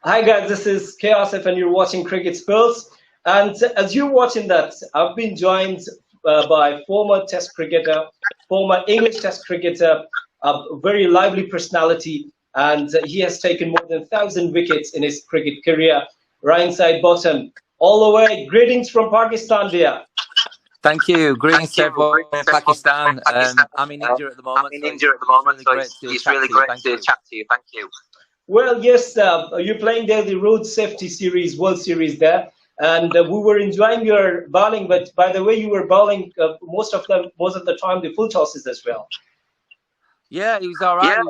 Hi guys, this is Chaos and you're watching Cricket Spills. And as you're watching that, I've been joined by former Test cricketer, former English Test cricketer, a very lively personality, and he has taken more than 1,000 wickets in his cricket career. Ryan Side Bottom, all the way. Greetings from Pakistan, dear. Thank you. Greetings to everyone in Pakistan. I'm in India at the moment, so it's really great to chat to you. Thank you. Well, yes, you're playing there the Road Safety Series, World Series there, and we were enjoying your bowling. But by the way, you were bowling most of the time the full tosses as well. Yeah, it was all right.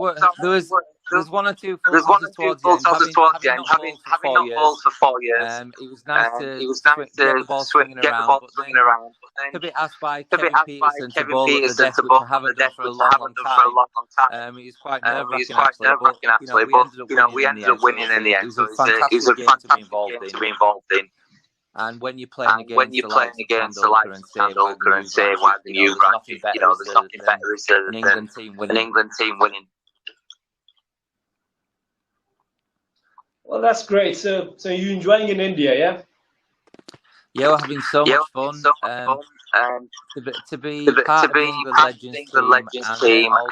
There was one or two full tosses towards the end. Having not bowled for 4 years, it was nice to get the ball swinging around. To be asked by Kevin Peterson to bowl at the death, which I haven't done for a long time. It was quite nerve-wracking actually, but we ended up winning in the end. It was a fantastic game to be involved in. And when you're playing against the likes of Sandolker and say, why do you there's nothing better than an England team winning. Well, that's great. So you're enjoying in India, yeah? Yeah, we're having so much fun. To be part of the England Legends team and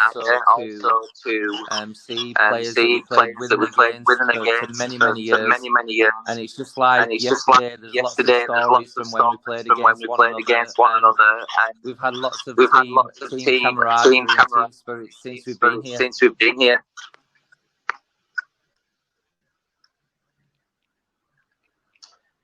also to see players that we played with against for many years. And it's just like yesterday, there's lots of stories from when we played against one another. And we've had lots of team camaraderie and team spirit since we've been here.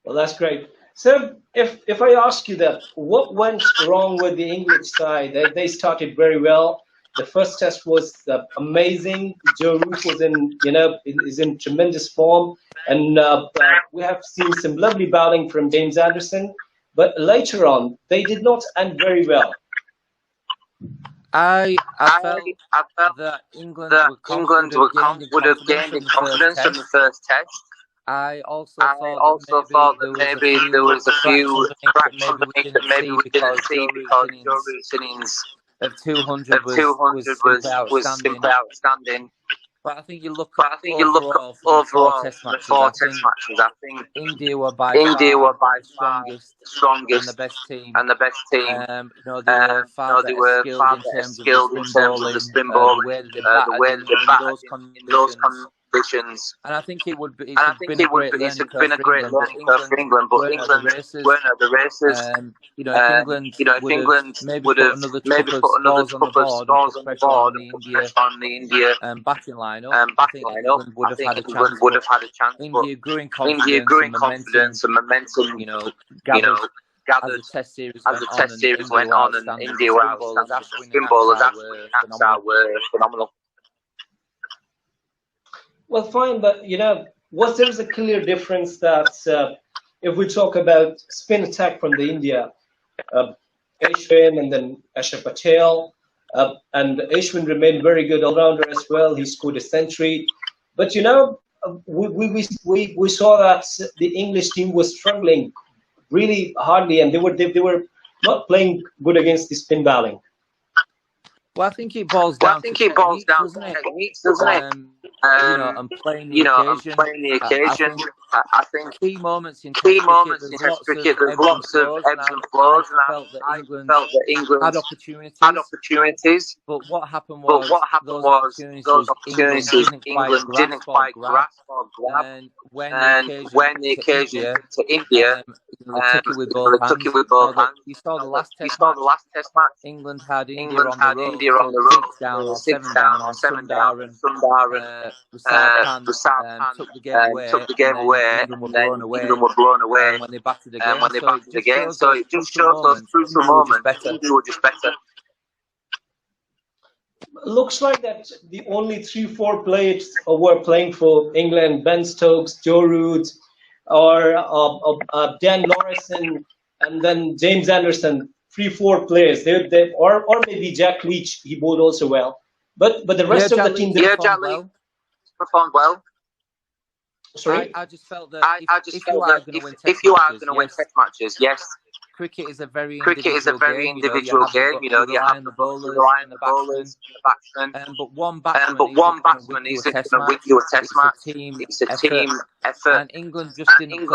Well, that's great. So if I ask you that, what went wrong with the English side? They started very well. The first test was amazing. Joe Root was is in tremendous form, and we have seen some lovely bowling from James Anderson. But later on, they did not end very well. I felt that England would have gained in confidence from the first test. I also thought that maybe there was a few cracks underneath that maybe we didn't see because Joe Root's innings of 200 was simply outstanding. But I think you look overall the four test matches. I think India were by far the strongest and the best team. They were far better skilled in terms of the spin bowling, the way that they batted in those conditions. And I think it's been a great learning curve for England, but England weren't at the races. If England would have maybe put another couple of scores on the board and put pressure on the India batting lineup, I think England would have had a chance. India grew in confidence and momentum, gathered as the test series went on, and India were outstanding. Spin bowlers were phenomenal. Well, fine, but was there a clear difference that if we talk about spin attack from the India, Ashwin and then Ashar Patel, and Ashwin remained very good all-rounder as well. He scored a century, but we saw that the English team was struggling really hardly, and they were not playing good against the spin bowling. Well, I think it boils down to techniques, doesn't it? And playing the occasion. I think key moments in Test cricket, there's lots of ebbs and flows, and I felt that England had opportunities. But what happened was those opportunities England didn't quite grasp or grab. And when the occasion to India, they took it with both hands. You saw the last Test match. England had India on the road, 6 down or 7 down, and Sundar took the game away, and then England were blown away when they batted again. So it just shows those crucial moments. England were just better. Looks like that the only 3-4 players were playing for England: Ben Stokes, Joe Root, or Dan Lawrenson, and then James Anderson. 3-4 players. Or maybe Jack Leach. He bowled also well. But the rest of the team performed well. Sorry, I just felt that if you are going to win Test matches, yes, cricket is a very cricket is a very individual game. You have the to bowlers rely on and the bowlers and the batsmen. but one But one batsman isn't going to win you a test match. It's a team effort. And England just didn't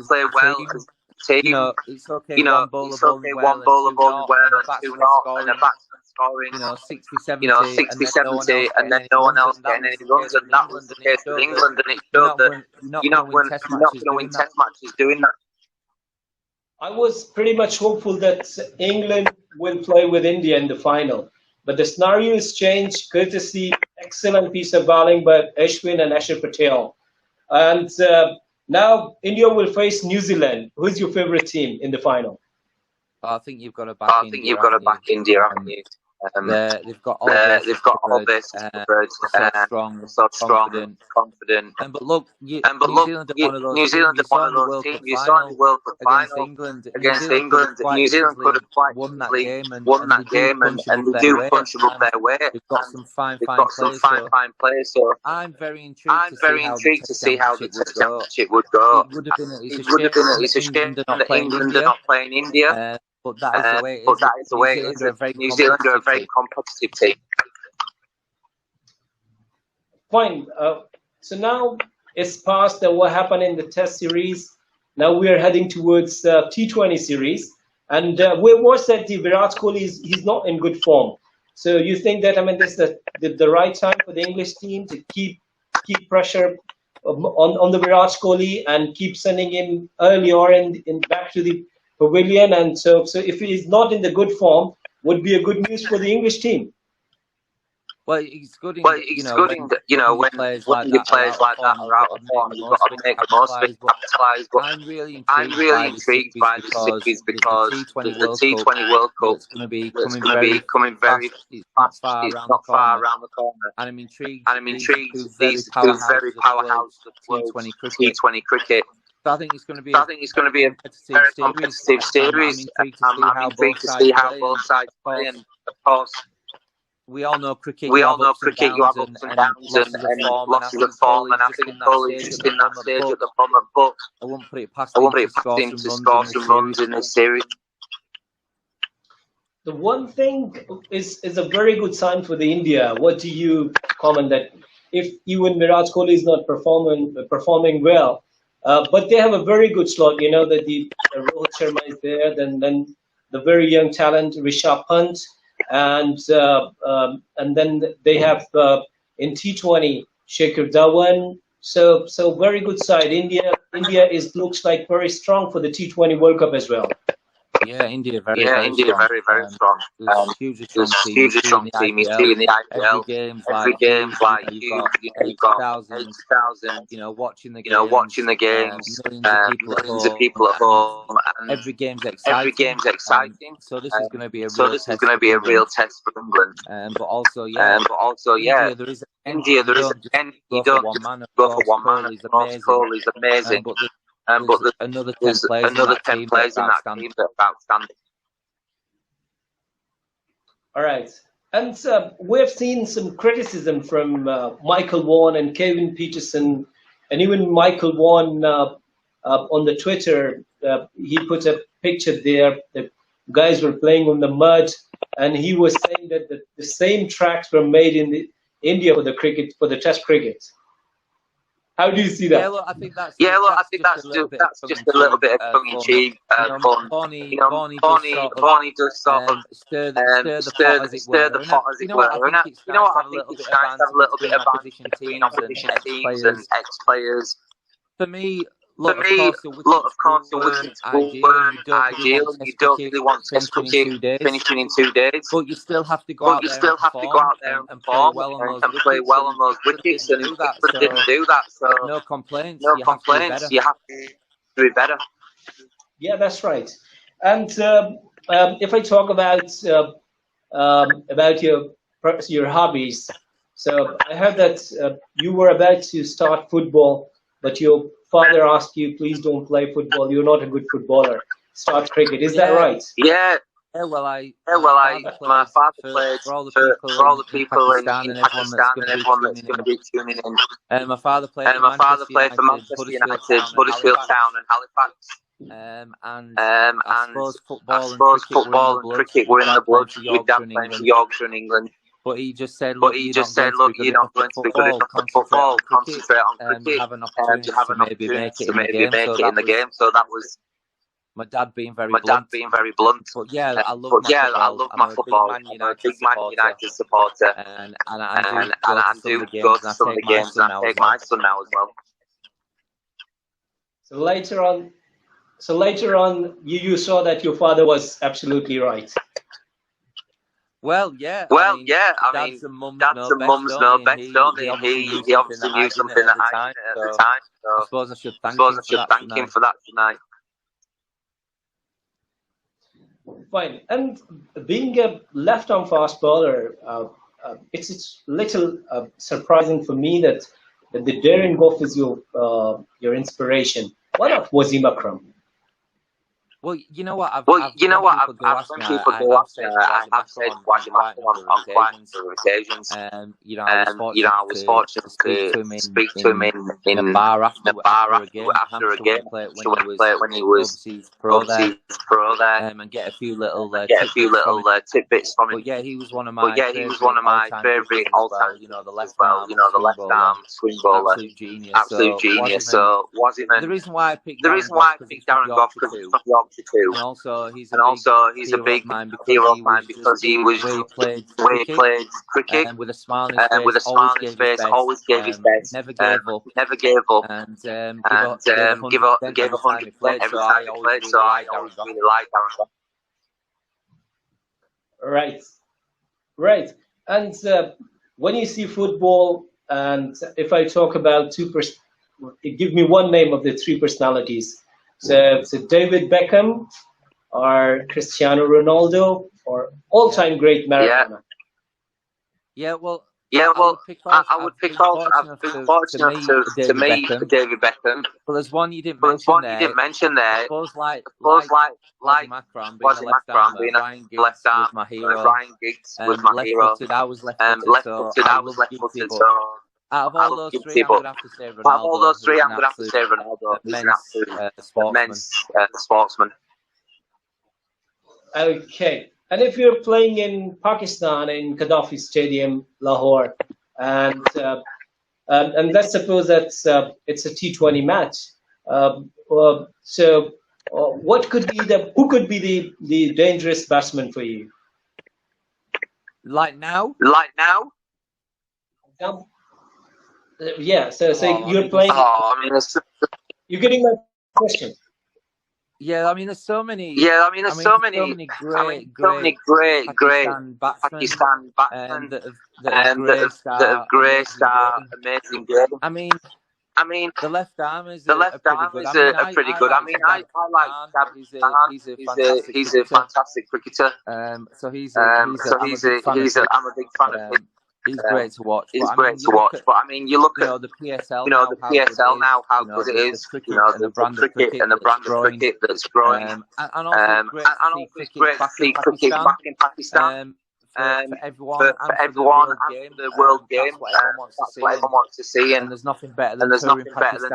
play well as a team. It's okay one bowler bowling well and a batsman scoring 60, 70, and then no one else getting any runs. And that was the case with England, and it showed that you're not going to win test matches doing that. I was pretty much hopeful that England will play with India in the final, but the scenario has changed courtesy excellent piece of bowling by Ashwin and Ashar Patel. And now India will face New Zealand. Who's your favorite team in the final? I think you've got to back India, haven't you? They've got all this covered, so strong, confident. But look, New Zealand are one of those teams. You saw in the World Cup final against England. New Zealand could have quite won that game, and they do punch them up their way. They've got some fine players. So I'm very intrigued to see how the Test Championship would go. It would have been a shame that England are not playing India. But that is the way it is. New Zealand are a very competitive team. Fine. So now it's past what happened in the Test series. Now we are heading towards T20 series. And we watched that the Virat Kohli he's not in good form. So you think that this is the right time for the English team to keep pressure on the Virat Kohli and keep sending him early or in back to the pavilion, and so if he is not in the good form, would be a good news for the English team. Well, it's good. When players like that are out of form, you've got to make the most of it. But I'm really intrigued by the series because the T20 World Cup is going to be coming very fast. It's not far around the corner, and I'm intrigued. These two very powerhouses of T20 cricket. So I think it's going to be a very competitive series. I'm intrigued to see how both sides play, and of course, we all know cricket. You have ups and downs and losses of form, and I think Kohli is just in that stage at the moment. But I won't put it past him to score some runs in this series. The one thing is a very good sign for the India. What do you comment that if even Virat Kohli is not performing well? But they have a very good slot. That the Rohit Sharma is there. Then the very young talent Rishabh Pant, and then they have in T20 Shikhar Dhawan. So very good side. India looks like very strong for the T20 World Cup as well. Yeah, India very strong. Hugely strong team. He's in the IPL. Every game's like you've got 8,000. Watching the games. Millions of people at home. And every game's exciting. So this is going to be a real test for England. But also, India, there is you don't go for one man. Kohli is amazing. But there's another 10 players in that team that are outstanding. All right. And we've seen some criticism from Michael Vaughan and Kevin Peterson, and even Michael Vaughan on the Twitter. He put a picture there. The guys were playing on the mud, and he was saying that the same tracks were made in India for the Test cricket. How do you see that? Yeah, look, I think that's just a little bit of tongue in cheek fun. Barney does sort of stir the pot, as it were. And I think it's nice to have a little bit of banter between opposition teams and ex-players. For me, of course, it wouldn't ideal. You don't really want Test cricket finishing in 2 days. But you still have to go out there and play well on those wickets. And England didn't do that. So no complaints. You have to do better. Yeah, that's right. And if I talk about your hobbies, so I heard that you were about to start football, but your father asked you, please don't play football. You're not a good footballer. Start cricket. Is that right? Yeah. My father played for all the people in Pakistan and everyone that's going to be tuning in. My father played for Manchester United, Huddersfield Town and Halifax. And I suppose football and cricket were in the blood. With Dad playing for Yorkshire in England. But he just said, look, you're not going to be good enough at football. Concentrate on cricket. You have an opportunity to maybe make it in the game. So that was my dad being very blunt. But yeah, I love my football. I'm a big Man United supporter. And I do go to some of the games, and I take my son now as well. So later on, you saw that your father was absolutely right. Well, yeah. I mean, dads and mums know best, don't they? He obviously knew something that I didn't at the time. So I suppose I should thank him for that tonight. Fine. And being a left-arm fast bowler, it's little surprising for me that the Darren Goff is your inspiration. Why not Wasim Akram? Well, you know what? I've when people go ask me, I have said Wasim Akram on quite a number of occasions. I was fortunate to speak to him in a bar after a game. When he was pro there, and get a few little tidbits from him. But yeah, he was one of my favourite all-time. The left arm swing bowler, absolute genius. So Wasim, the reason why I picked Darren Goff because he's from Yorkshire too. And also he's a big hero of mine because he was where he played cricket and with a smile on his face, always gave his best, never gave up, and gave 100% every time he played. So I always really liked Darren Goff. Right. And when you see football, and if I talk about give me one name of the three personalities. So David Beckham, or Cristiano Ronaldo, or all-time great Maradona. Yeah, well, I would pick both. I've been fortunate to meet David Beckham. But there's one you didn't mention there. I suppose like Wasim Akram being a left arm, my hero. Ryan Giggs was my hero. I was left-footed, I was left-footed, so out of all those three, I'm going to have to say Ronaldo. He's an absolute immense sportsman. Okay. And if you're playing in Pakistan, in Gaddafi Stadium, Lahore, and let's suppose that it's a T20 match, so who could be the dangerous batsman for you? Like now? Yeah. So you're playing. You're getting my question. Yeah, I mean, there's so many. Great Pakistan batsmen that have graced our amazing game. I mean, the left arm is pretty good. I like Khan. He's a fantastic cricketer. I'm a big fan of him. He's great to watch. But I mean, you look at the PSL. Now, how good it is. The brand of cricket that's growing. And also it's great to see cricket back in Pakistan. For everyone and the world game. That's what everyone wants to see. And there's nothing better than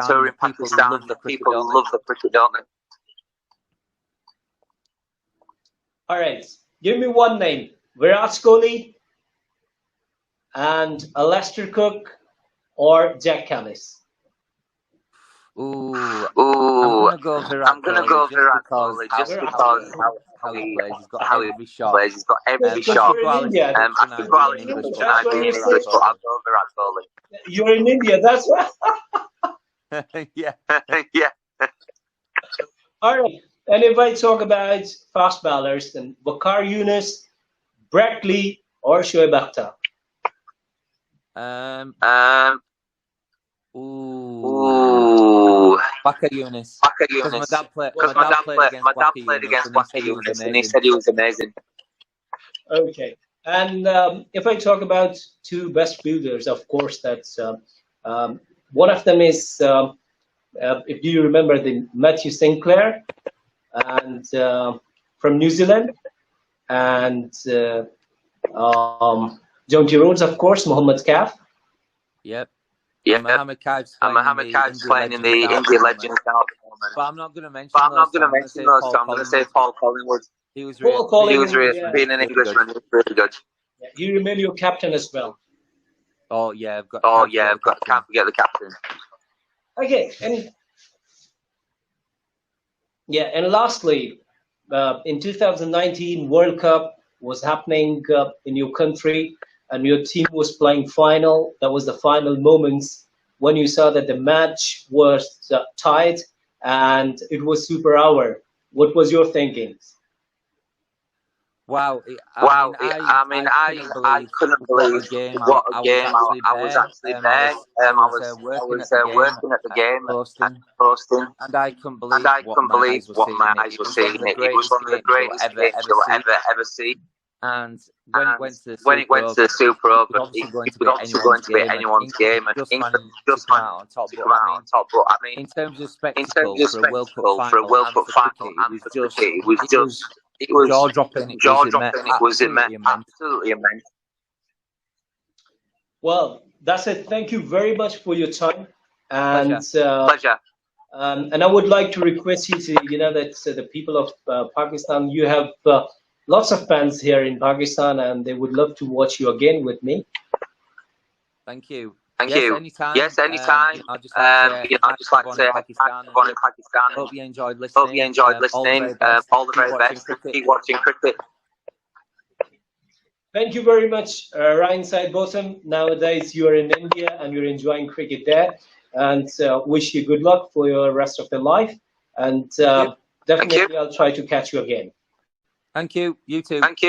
touring Pakistan. People love the cricket, don't they? All right. Give me one name. Virat Kohli, and Lester Cook, or Jack Callis. I'm gonna go Virat Kohli just because how he plays. He's got every shot. He's got every shot. I could go English, but I'll go Virat Kohli. You're in India, that's right. Yeah. All right. And if I talk about fast bowlers, then Waqar Younis, Brett Lee, or Shoaib Akhtar. Waqar Younis. Because my dad played against Waqar Younis, and he said he was amazing. Okay. And if I talk about two best fielders, of course, that's one of them is, if you remember, the Matthew Sinclair, and from New Zealand, and John T. Rhodes, of course, Mohammad Kaf. Yep. Yeah. Mohammed Kaif's playing in the India Legends now at the moment. But I'm not going to mention those, so I'm going to say Paul Collingwood. He was really being an Englishman. He was really good. Yeah, you remain your captain as well. Oh yeah, can't forget the captain. Okay, and lastly, in 2019 World Cup was happening in your country, and your team was playing final. That was the final moments when you saw that the match was tied and it was super hour. What was your thinking? Wow! I couldn't believe what a game I was actually there. I was working at the game, hosting, and I couldn't believe what my eyes were seeing. It was one of the greatest games you'll ever see. And when it went to the Super Over, it was obviously going to be anyone's game, and England just managed to come out on top. But I mean, in terms of spectacle for a World Cup final, it was jaw-dropping. It was absolutely immense. Well, that's it. Thank you very much for your time, and Pleasure. And I would like to request you to, that the people of Pakistan, you have lots of fans here in Pakistan, and they would love to watch you again with me. Thank you. Anytime. Yes, anytime. I'd just like to say, everyone in Pakistan. Hope you enjoyed listening. All the very best. Keep watching cricket. Thank you very much, Ryan Sidebottom. Nowadays, you are in India and you're enjoying cricket there. And wish you good luck for your rest of the life. And definitely, I'll try to catch you again. Thank you. You too. Thank you.